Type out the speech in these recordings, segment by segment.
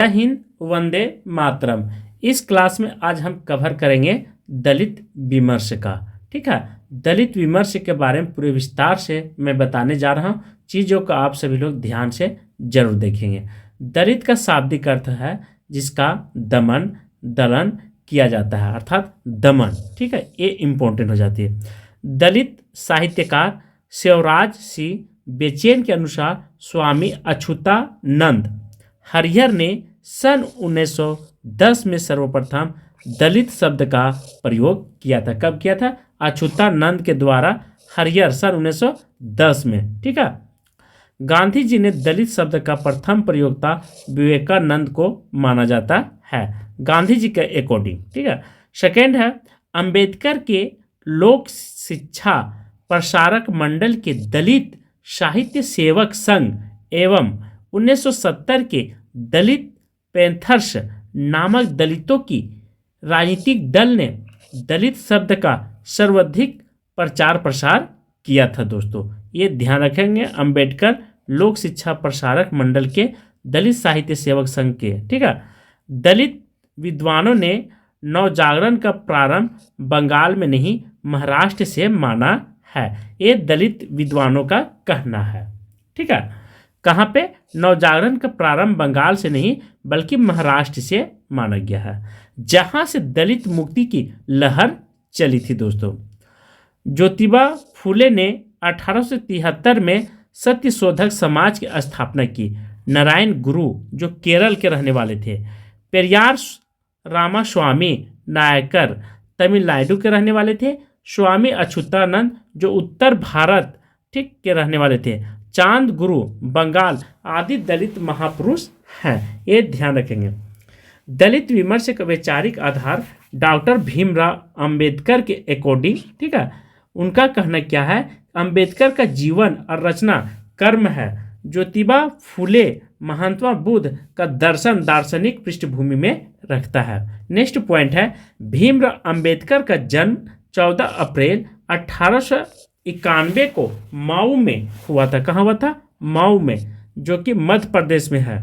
जय हिंद, वंदे मातरम। इस क्लास में आज हम कवर करेंगे दलित विमर्श का। ठीक है, दलित विमर्श के बारे में पूरे विस्तार से मैं बताने जा रहा हूँ। चीज़ों का आप सभी लोग ध्यान से जरूर देखेंगे। दलित का शाब्दिक अर्थ है जिसका दमन दलन किया जाता है, अर्थात दमन। ठीक है, ये इम्पोर्टेंट हो जाती है। दलित साहित्यकार शिवराज सिंह बेचैन के अनुसार स्वामी अच्युतानंद हरिहर ने सन 1910 में सर्वप्रथम दलित शब्द का प्रयोग किया था। कब किया था? अच्युतानंद के द्वारा हरिहर सन 1910 में। ठीक है, गांधी जी ने दलित शब्द का प्रथम प्रयोक्ता विवेकानंद को माना जाता है, गांधी जी के अकॉर्डिंग। ठीक है, सेकेंड है अंबेडकर के लोक शिक्षा प्रसारक मंडल के दलित साहित्य सेवक संघ एवं 1970 के दलित पैंथर्स नामक दलितों की राजनीतिक दल ने दलित शब्द का सर्वाधिक प्रचार प्रसार किया था। दोस्तों ये ध्यान रखेंगे, अंबेडकर लोक शिक्षा प्रसारक मंडल के दलित साहित्य सेवक संघ के। ठीक है, दलित विद्वानों ने नवजागरण का प्रारंभ बंगाल में नहीं महाराष्ट्र से माना है। ये दलित विद्वानों का कहना है। ठीक है, कहाँ पे? नवजागरण का प्रारंभ बंगाल से नहीं बल्कि महाराष्ट्र से माना गया है, जहाँ से दलित मुक्ति की लहर चली थी। दोस्तों ज्योतिबा फूले ने 1873 में सत्यशोधक समाज की स्थापना की। नारायण गुरु जो केरल के रहने वाले थे, पेरियार रामास्वामी नायकर तमिलनाडु के रहने वाले थे, स्वामी अच्युतानंद जो उत्तर भारत ठीक के रहने वाले थे, चांद गुरु बंगाल आदि दलित महापुरुष हैं। ये ध्यान रखेंगे। दलित विमर्श का वैचारिक आधार डॉक्टर भीमराव अंबेडकर के अकॉर्डिंग। ठीक है, उनका कहना क्या है? अंबेडकर का जीवन और रचना कर्म है। ज्योतिबा फूले महात्मा बुद्ध का दर्शन दार्शनिक पृष्ठभूमि में रखता है। नेक्स्ट पॉइंट है भीमराव अंबेडकर का जन्म 14 अप्रैल 1891 को मऊ में हुआ था। कहाँ हुआ था? मऊ में, जो कि मध्य प्रदेश में है।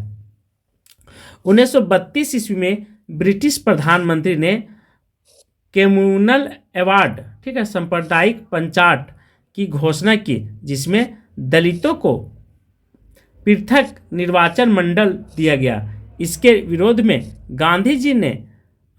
1932 ईस्वी में ब्रिटिश प्रधानमंत्री ने कम्युनल अवार्ड, ठीक है, सांप्रदायिक पंचायत की घोषणा की, जिसमें दलितों को पृथक निर्वाचन मंडल दिया गया। इसके विरोध में गांधी जी ने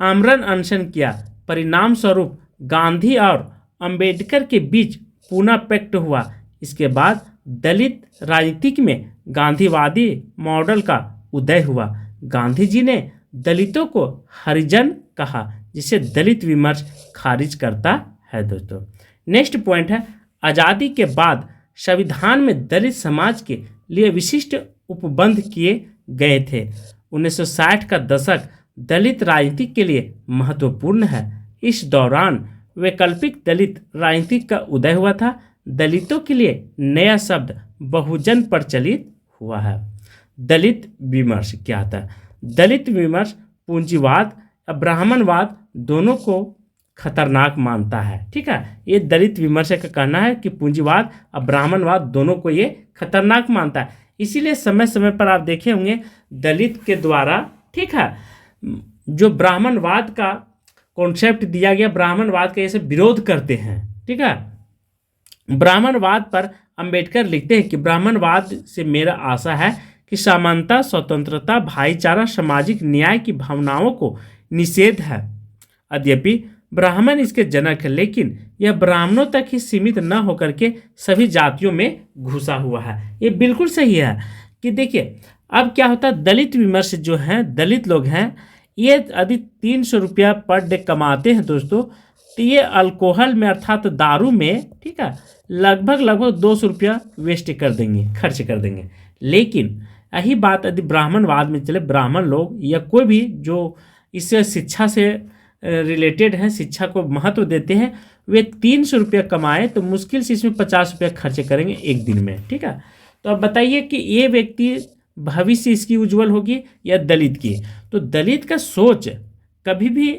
आमरण अनशन किया। परिणाम स्वरूप गांधी और अंबेडकर के बीच पूना पैक्ट हुआ। इसके बाद दलित राजनीति में गांधीवादी मॉडल का उदय हुआ। गांधी जी ने दलितों को हरिजन कहा, जिसे दलित विमर्श खारिज करता है। दोस्तों नेक्स्ट पॉइंट है आज़ादी के बाद संविधान में दलित समाज के लिए विशिष्ट उपबंध किए गए थे। 1960 का दशक दलित राजनीति के लिए महत्वपूर्ण है। इस दौरान वैकल्पिक दलित राजनीति का उदय हुआ था। दलितों के लिए नया शब्द बहुजन प्रचलित हुआ है। दलित विमर्श क्या था? दलित विमर्श पूंजीवाद और ब्राह्मणवाद दोनों को खतरनाक मानता है। ठीक है, ये दलित विमर्श का कहना है कि पूंजीवाद और ब्राह्मणवाद दोनों को ये खतरनाक मानता है। इसीलिए समय समय पर आप देखे होंगे दलित के द्वारा, ठीक है, जो ब्राह्मणवाद का कॉन्सेप्ट दिया गया, ब्राह्मणवाद का ऐसे विरोध करते हैं। ठीक है, ब्राह्मणवाद पर अंबेडकर लिखते हैं कि ब्राह्मणवाद से मेरा आशा है कि समानता, स्वतंत्रता, भाईचारा, सामाजिक न्याय की भावनाओं को निषेध है। यद्यपि ब्राह्मण इसके जनक है, लेकिन यह ब्राह्मणों तक ही सीमित न होकर के सभी जातियों में घुसा हुआ है। ये बिल्कुल सही है कि देखिए अब क्या होता है, दलित विमर्श जो हैं, दलित लोग हैं, ये यदि 300 रुपया पर डे कमाते हैं दोस्तों, तो ये अल्कोहल में अर्थात दारू में, ठीक है, लगभग 200 रुपया वेस्ट कर देंगे, खर्च कर देंगे। लेकिन यही बात यदि ब्राह्मणवाद में चले, ब्राह्मण लोग या कोई भी जो इससे शिक्षा से रिलेटेड है, शिक्षा को महत्व देते हैं, वे 300 रुपया कमाए तो मुश्किल से इसमें 50 रुपया खर्च करेंगे एक दिन में। ठीक है, तो अब बताइए कि ये व्यक्ति भविष्य इसकी उज्जवल होगी या दलित की? तो दलित का सोच कभी भी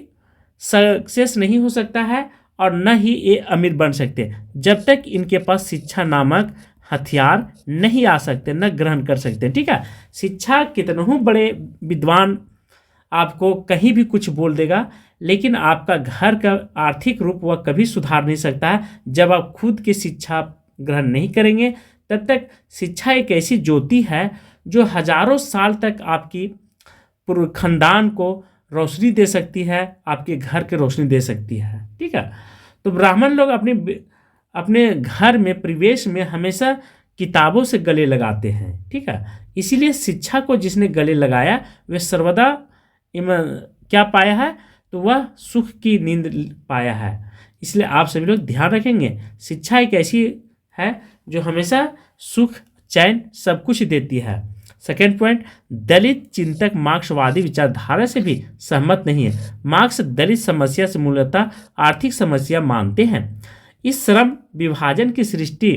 सक्सेस नहीं हो सकता है और न ही ये अमीर बन सकते जब तक इनके पास शिक्षा नामक हथियार नहीं आ सकते, न ग्रहण कर सकते। ठीक है, शिक्षा कितनों बड़े विद्वान आपको कहीं भी कुछ बोल देगा, लेकिन आपका घर का आर्थिक रूप वह कभी सुधार नहीं सकता है जब आप खुद की शिक्षा ग्रहण नहीं करेंगे। तब तक शिक्षा एक ऐसी ज्योति है जो हजारों साल तक आपकी पूरे खानदान को रोशनी दे सकती है, आपके घर के रोशनी दे सकती है। ठीक है, तो ब्राह्मण लोग अपने अपने घर में परिवेश में हमेशा किताबों से गले लगाते हैं। ठीक है, इसीलिए शिक्षा को जिसने गले लगाया वह सर्वदा क्या पाया है, तो वह सुख की नींद पाया है। इसलिए आप सभी लोग ध्यान रखेंगे, शिक्षा एक ऐसी है जो हमेशा सुख चैन सब कुछ देती है। सेकेंड पॉइंट, दलित चिंतक मार्क्सवादी विचारधारा से भी सहमत नहीं है। मार्क्स दलित समस्या से मूलतः आर्थिक समस्या मानते हैं। इस श्रम विभाजन की सृष्टि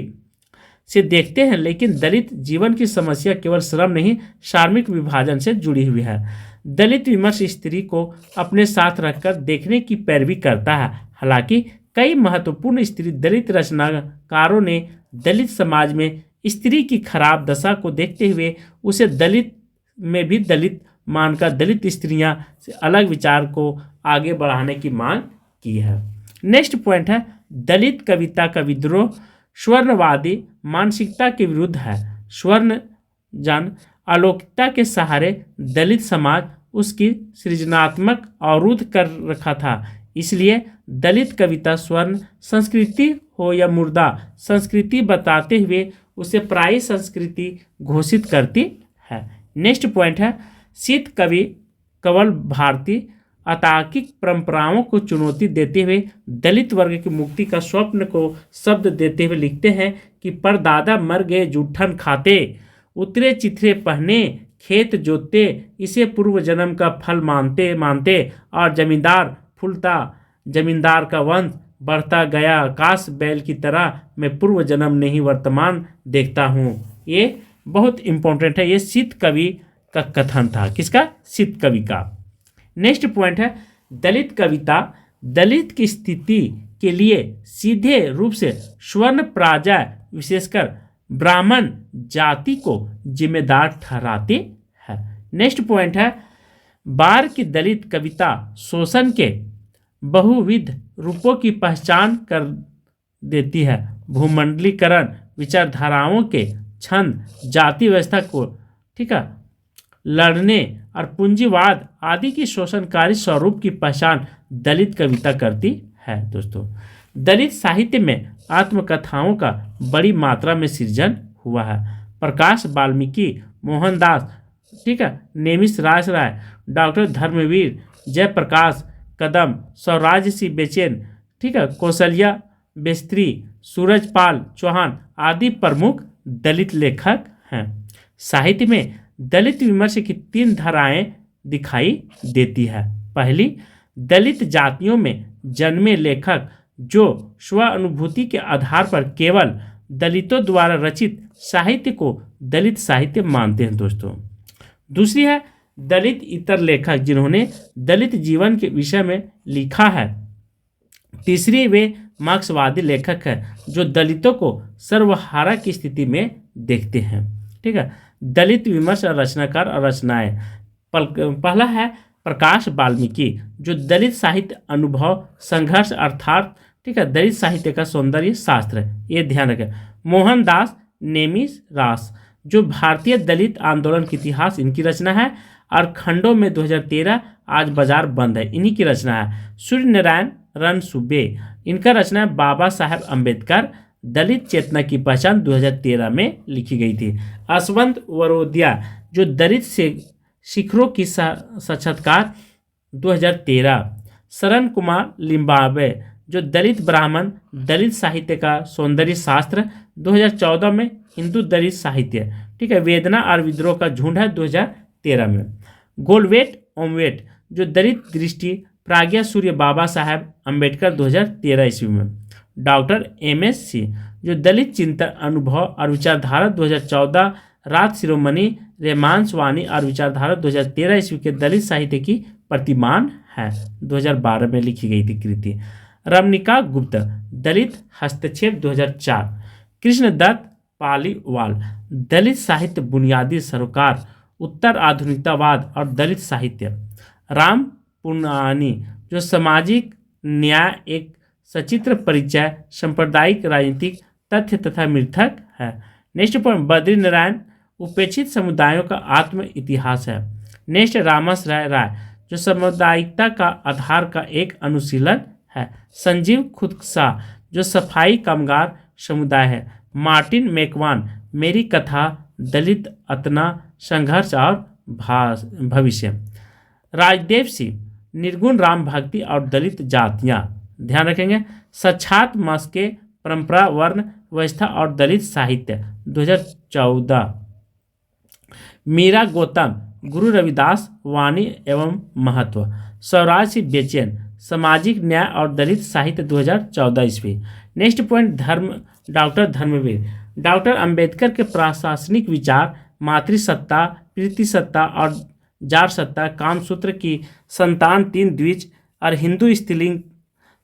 से देखते हैं, लेकिन दलित जीवन की समस्या केवल श्रम नहीं, श्रमिक विभाजन से जुड़ी हुई है। दलित विमर्श स्त्री को अपने साथ रखकर देखने की पैरवी करता है। हालांकि कई महत्वपूर्ण स्त्री दलित रचनाकारों ने दलित समाज में स्त्री की खराब दशा को देखते हुए उसे दलित में भी दलित मानकर दलित स्त्रियां से अलग विचार को आगे बढ़ाने की मांग की है। नेक्स्ट पॉइंट है, दलित कविता का विद्रोह स्वर्णवादी मानसिकता के विरुद्ध है। स्वर्ण जन अलौकिकता के सहारे दलित समाज उसकी सृजनात्मक अवरुद्ध कर रखा था। इसलिए दलित कविता स्वर्ण संस्कृति हो या मुर्दा संस्कृति बताते हुए उसे पराई संस्कृति घोषित करती है। नेक्स्ट पॉइंट है, शीत कवि कंवल भारती अतार्किक परंपराओं को चुनौती देते हुए दलित वर्ग की मुक्ति का स्वप्न को शब्द देते हुए लिखते हैं कि परदादा मर गए जूठन खाते, उतरे चिथरे पहने खेत जोतते, इसे पूर्व जन्म का फल मानते मानते, और जमींदार फूलता जमींदार का वंश बढ़ता गया, आकाश बैल की तरह मैं पूर्व जन्म नहीं वर्तमान देखता हूँ। ये बहुत इंपॉर्टेंट है, ये शीत कवि का कथन था। किसका? शीत कवि का। नेक्स्ट पॉइंट है, दलित कविता दलित की स्थिति के लिए सीधे रूप से स्वर्ण पराजय विशेषकर ब्राह्मण जाति को जिम्मेदार ठहराती है। नेक्स्ट पॉइंट है, बार की दलित कविता शोषण के बहुविध रूपों की पहचान कर देती है। भूमंडलीकरण, विचारधाराओं के छंद, जाति व्यवस्था को ठीक है लड़ने और पूंजीवाद आदि की शोषणकारी स्वरूप की पहचान दलित कविता करती है। दोस्तों, दलित साहित्य में आत्मकथाओं का बड़ी मात्रा में सृजन हुआ है। प्रकाश वाल्मीकि, मोहनदास ठीक है, नेमिष राय, डॉक्टर धर्मवीर, जयप्रकाश कदम, स्वराज सिंह बेचैन ठीक है, कौशल्या बेस्त्री, सूरजपाल चौहान आदि प्रमुख दलित लेखक हैं। साहित्य में दलित विमर्श की 3 धाराएं दिखाई देती है। पहली, दलित जातियों में जन्मे लेखक जो स्व अनुभूति के आधार पर केवल दलितों द्वारा रचित साहित्य को दलित साहित्य मानते हैं। दोस्तों, दूसरी है दलित इतर लेखक जिन्होंने दलित जीवन के विषय में लिखा है। तीसरी, वे मार्क्सवादी लेखक हैं जो दलितों को सर्वहारा की स्थिति में देखते हैं। ठीक है, दलित विमर्श और रचनाकार और रचनाएं। पहला है प्रकाश वाल्मीकि जो दलित साहित्य अनुभव संघर्ष अर्थात ठीक है दलित साहित्य का सौंदर्य शास्त्र है, ये ध्यान रखें। मोहनदास नेमिष रास जो भारतीय दलित आंदोलन के इतिहास इनकी रचना है, और खंडों में 2013 आज बाजार बंद है इन्हीं की रचना है। सूर्य नारायण रणसुबे इनका रचना है। बाबा साहेब अम्बेडकर दलित चेतना की पहचान 2013 में लिखी गई थी। असवंत वरोदिया जो दलित से शिखरों की साक्षात्कार 2013। शरण कुमार लिम्बावे जो दलित ब्राह्मण दलित साहित्य का सौंदर्य शास्त्र 2014 में। हिंदू दलित साहित्य ठीक है, वेदना और विद्रोह का झुंड है 2013 में। गोलवेट ओमवेट जो दलित दृष्टि प्राज्ञा सूर्य बाबा साहेब अम्बेडकर 2013 ईस्वी में। डॉक्टर MSc जो दलित चिंतन अनुभव और विचारधारा 2014। राज शिरोमणि रेमांस वाणी और विचारधारा 2013 ईस्वी के दलित साहित्य की प्रतिमान है, 2012 में लिखी गई थी कृति। रमनिका गुप्त दलित हस्तक्षेप 2004। कृष्णदत्त पालीवाल। दलित साहित्य बुनियादी सरोकार, उत्तर आधुनिकतावाद और दलित साहित्य। राम पुनानी, जो सामाजिक न्याय, एक सचित्र परिचय, सांप्रदायिक राजनीतिक तथ्य तथा मिथक है। नेक्स्ट पॉइंट, बद्री नारायण, उपेक्षित समुदायों का आत्म इतिहास है। नेक्स्ट, रामस राय राय, जो सामुदायिकता का आधार का एक अनुशीलन है। संजीव खुदसा, जो सफाई कामगार समुदाय है। मार्टिन मैकवान, मेरी कथा, दलित अतना, संघर्ष और भविष्य। राजदेव सिंह, निर्गुण राम भक्ति और दलित जातियां, ध्यान रखेंगे। साक्षात मस्के, परंपरा, वर्ण व्यवस्था और दलित साहित्य, 2014। मीरा गौतम, गुरु रविदास, वाणी एवं महत्व। स्वराज सिंह बेचैन, सामाजिक न्याय और दलित साहित्य, 2014 ईस्वी। Next point, doctor Dharmveer, doctor Ambedkar के प्रशासनिक विचार, मातृसत्ता, प्रीतिसत्ता और जार सत्ता, कामसूत्र की संतान, तीन द्विज और हिंदू स्त्रीलिंग,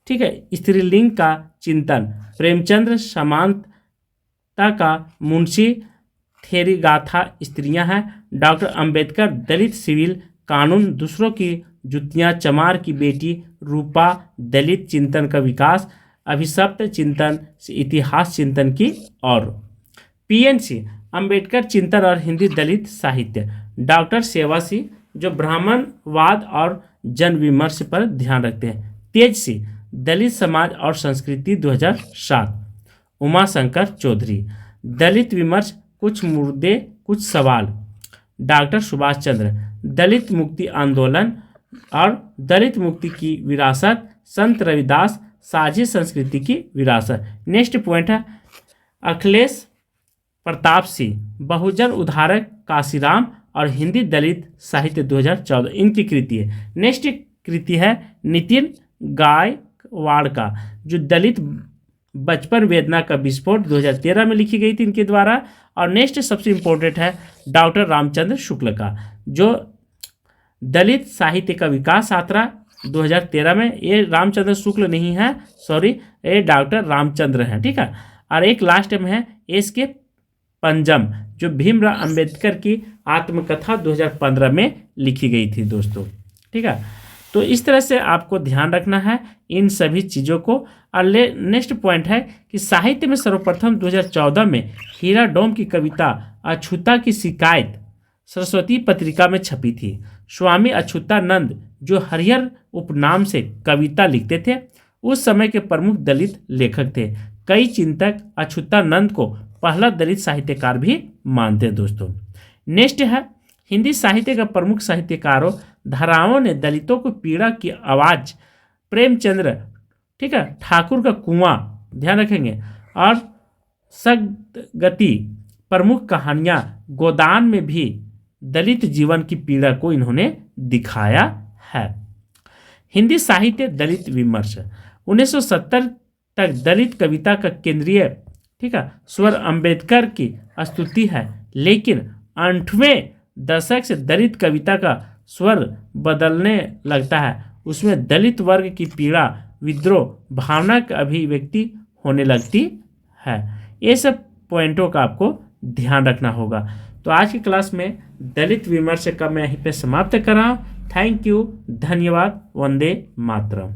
ठीक है, स्त्रीलिंग का चिंतन, प्रेमचंद्र समानता का मुंशी, थेरी गाथा स्त्रियां हैं। डॉक्टर अंबेडकर, दलित सिविल कानून, दूसरों की जुतियां, चमार की बेटी, रूपा, दलित चिंतन का विकास, अभिशप्त चिंतन से इतिहास चिंतन की और। पीएनसी, अंबेडकर चिंतन और हिंदी दलित साहित्य। डॉक्टर सेवा सिंह, जो ब्राह्मणवाद और जन विमर्श पर ध्यान रखते हैं। तेज सिंह, दलित समाज और संस्कृति, 2007। उमाशंकर चौधरी, दलित विमर्श, कुछ मुद्दे कुछ सवाल। डॉक्टर सुभाष चंद्र, दलित मुक्ति आंदोलन और दलित मुक्ति की विरासत, संत रविदास, साझी संस्कृति की विरासत। नेक्स्ट पॉइंट है अखिलेश प्रताप सिंह, बहुजन उद्धारक, काशीराम और हिंदी दलित साहित्य, 2014 इनकी कृति है। नेक्स्ट कृति है नितिन गायकवाड़ का, जो दलित बचपन वेदना का विस्फोट, 2013 में लिखी गई थी इनके द्वारा। और नेक्स्ट सबसे इम्पोर्टेंट है डॉक्टर रामचंद्र शुक्ल का, जो दलित साहित्य का विकास यात्रा, 2013 में। ये रामचंद्र शुक्ल नहीं है, सॉरी, ये डॉक्टर रामचंद्र हैं, ठीक है। और एक लास्ट में है एस के पंजम, जो भीमराव अंबेडकर की आत्मकथा 2015 में लिखी गई थी दोस्तों, ठीक है। तो इस तरह से आपको ध्यान रखना है इन सभी चीज़ों को। और नेक्स्ट पॉइंट है कि साहित्य में सर्वप्रथम 2014 में हीरा डोम की कविता अछूता की शिकायत सरस्वती पत्रिका में छपी थी। स्वामी अछूतानंद, जो हरिहर उपनाम से कविता लिखते थे, उस समय के प्रमुख दलित लेखक थे। कई चिंतक अछूतानंद को पहला दलित साहित्यकार भी मानते हैं दोस्तों। नेक्स्ट है हिंदी साहित्य का प्रमुख साहित्यकारों धाराओं ने दलितों को पीड़ा की आवाज़, प्रेमचंद्र, ठीक है, ठाकुर का कुआं, ध्यान रखेंगे, और सगति, प्रमुख कहानियाँ, गोदान में भी दलित जीवन की पीड़ा को इन्होंने दिखाया है। हिंदी साहित्य दलित विमर्श, 1970 तक दलित कविता का केंद्रीय, ठीक है, स्वर अंबेडकर की स्तुति है, लेकिन 80वें दशक से दलित कविता का स्वर बदलने लगता है। उसमें दलित वर्ग की पीड़ा, विद्रोह भावना की अभिव्यक्ति होने लगती है। ये सब पॉइंटों का आपको ध्यान रखना होगा। तो आज की क्लास में दलित विमर्श का मैं यहीं पे समाप्त कर रहा हूँ। थैंक यू, धन्यवाद, वंदे मातरम।